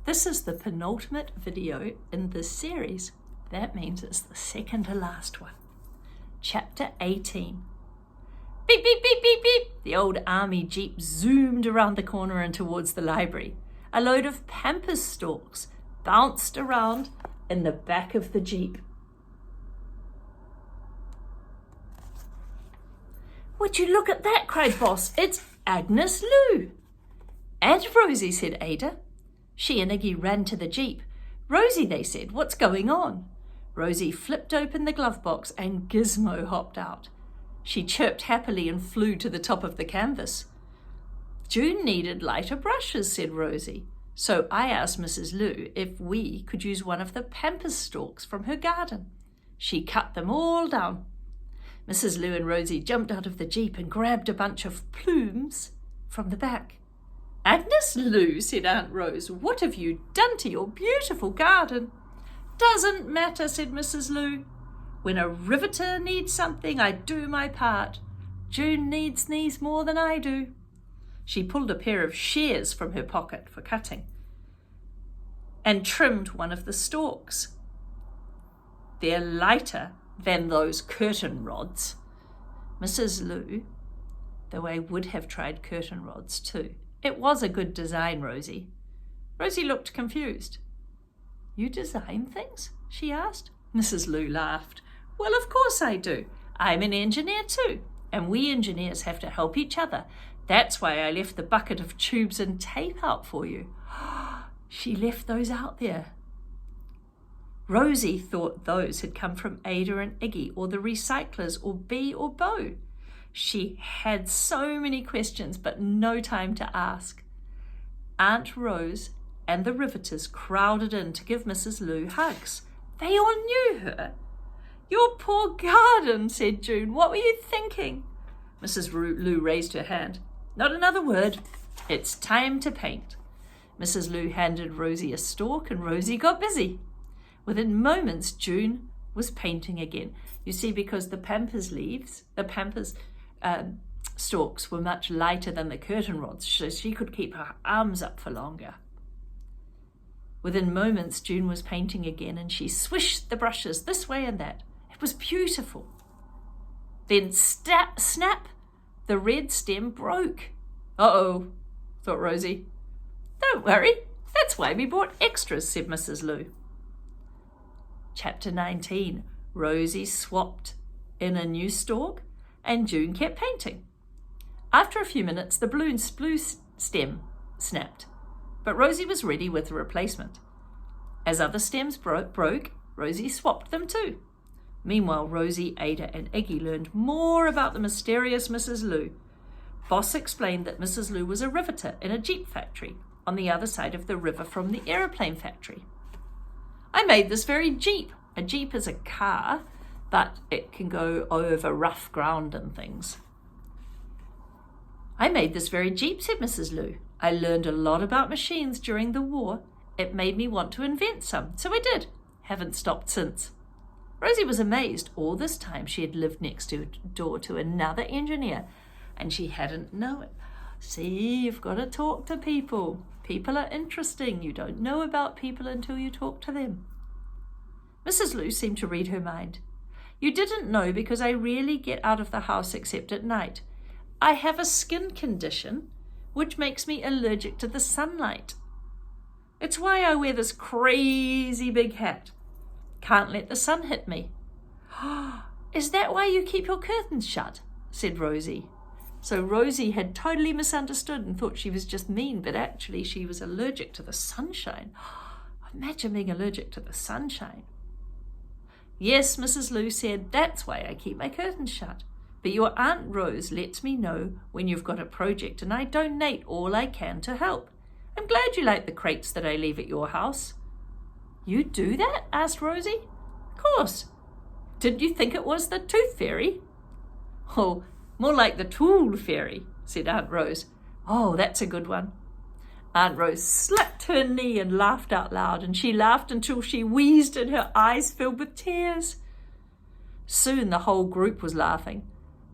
This is the penultimate video in this series. That means it's the second to last one. Chapter 18. Beep, beep, beep, beep, beep. The old army jeep zoomed around the corner and towards the library. A load of pampas stalks bounced around in the back of the jeep. "Would you look at that?" cried Boss. "It's Agnes Lou." "And Rosie," said Ada. She and Iggy ran to the jeep. "Rosie," they said, "what's going on?" Rosie flipped open the glove box and Gizmo hopped out. She chirped happily and flew to the top of the canvas. "June needed lighter brushes," said Rosie. "So I asked Mrs. Lou if we could use one of the pampas stalks from her garden. She cut them all down." Mrs. Lou and Rosie jumped out of the jeep and grabbed a bunch of plumes from the back. "Agnes Lou," said Aunt Rose, "what have you done to your beautiful garden?" "Doesn't matter," said Mrs. Lou. "When a riveter needs something, I do my part. June needs these more than I do." She pulled a pair of shears from her pocket for cutting and trimmed one of the stalks. "They're lighter than those curtain rods." Mrs. Lou, though I would have tried curtain rods too. It was a good design, Rosie. Rosie looked confused. "You design things?" she asked. Mrs. Lou laughed. "Well, of course I do. I'm an engineer too, and we engineers have to help each other. That's why I left the bucket of tubes and tape out for you." She left those out there. Rosie thought those had come from Ada and Iggy, or the recyclers, or Bee or Bo. She had so many questions, but no time to ask. Aunt Rose and the riveters crowded in to give Mrs. Lou hugs. They all knew her. "Your poor garden," said June. "What were you thinking?" Mrs. Lou raised her hand. "Not another word. It's time to paint." Mrs. Lou handed Rosie a stalk and Rosie got busy. Within moments, June was painting again. You see, because the pampas stalks were much lighter than the curtain rods, so she could keep her arms up for longer. Within moments, June was painting again, and she swished the brushes this way and that. It was beautiful. Then snap, the red stem broke. "Uh-oh," thought Rosie. "Don't worry, that's why we bought extras," said Mrs. Lou. Chapter 19. Rosie swapped in a new stalk, and June kept painting. After a few minutes, the blue stem snapped, but Rosie was ready with a replacement. As other stems broke, Rosie swapped them too. Meanwhile, Rosie, Ada, and Iggy learned more about the mysterious Mrs. Lou. Boss explained that Mrs. Lou was a riveter in a jeep factory on the other side of the river from the aeroplane factory. "I made this very jeep." A jeep is a car, but it can go over rough ground and things. "I made this very jeep," said Mrs. Lou. "I learned a lot about machines during the war. It made me want to invent some, so I did. Haven't stopped since." Rosie was amazed. All this time she had lived next door to another engineer, and she hadn't known it. See, you've got to talk to people. People are interesting. You don't know about people until you talk to them. Mrs. Lou seemed to read her mind. "You didn't know because I rarely get out of the house except at night. I have a skin condition which makes me allergic to the sunlight. It's why I wear this crazy big hat. Can't let the sun hit me." "Is that why you keep your curtains shut?" said Rosie. So Rosie had totally misunderstood and thought she was just mean, but actually she was allergic to the sunshine. Imagine being allergic to the sunshine. "Yes," Mrs. Lou said, "that's why I keep my curtains shut. But your Aunt Rose lets me know when you've got a project, and I donate all I can to help. I'm glad you like the crates that I leave at your house." "You do that?" asked Rosie. "Of course. Didn't you think it was the tooth fairy?" "Oh, more like the tool fairy," said Aunt Rose. "Oh, that's a good one." Aunt Rose slapped her knee and laughed out loud, and she laughed until she wheezed and her eyes filled with tears. Soon the whole group was laughing.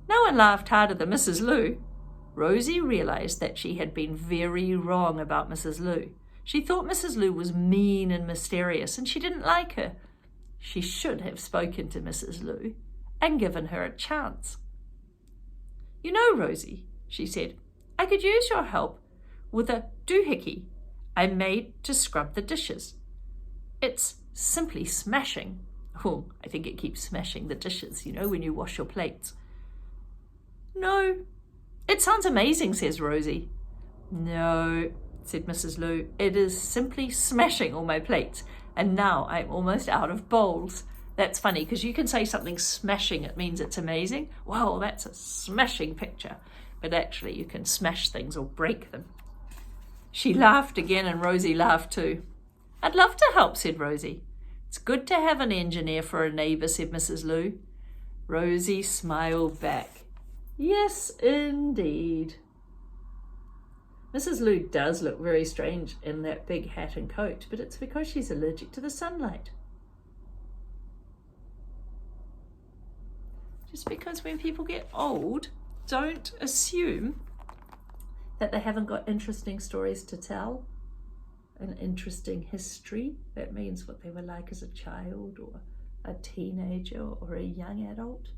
No one laughed harder than Mrs. Lou. Rosie realized that she had been very wrong about Mrs. Lou. She thought Mrs. Lou was mean and mysterious, and she didn't like her. She should have spoken to Mrs. Lou and given her a chance. "You know, Rosie," she said, "I could use your help with a doohickey I made to scrub the dishes. It's simply smashing." Oh, I think it keeps smashing the dishes, when you wash your plates. "No, it sounds amazing," says Rosie. "No," said Mrs. Lou, "it is simply smashing all my plates, and now I'm almost out of bowls." That's funny because you can say something smashing, it means it's amazing. Well, that's a smashing picture, but actually you can smash things or break them. She laughed again and Rosie laughed too. "I'd love to help," said Rosie. "It's good to have an engineer for a neighbour," said Mrs. Lou. Rosie smiled back. "Yes, indeed." Mrs. Lou does look very strange in that big hat and coat, but it's because she's allergic to the sunlight. Just because when people get old, don't assume that they haven't got interesting stories to tell, an interesting history. That means what they were like as a child or a teenager or a young adult.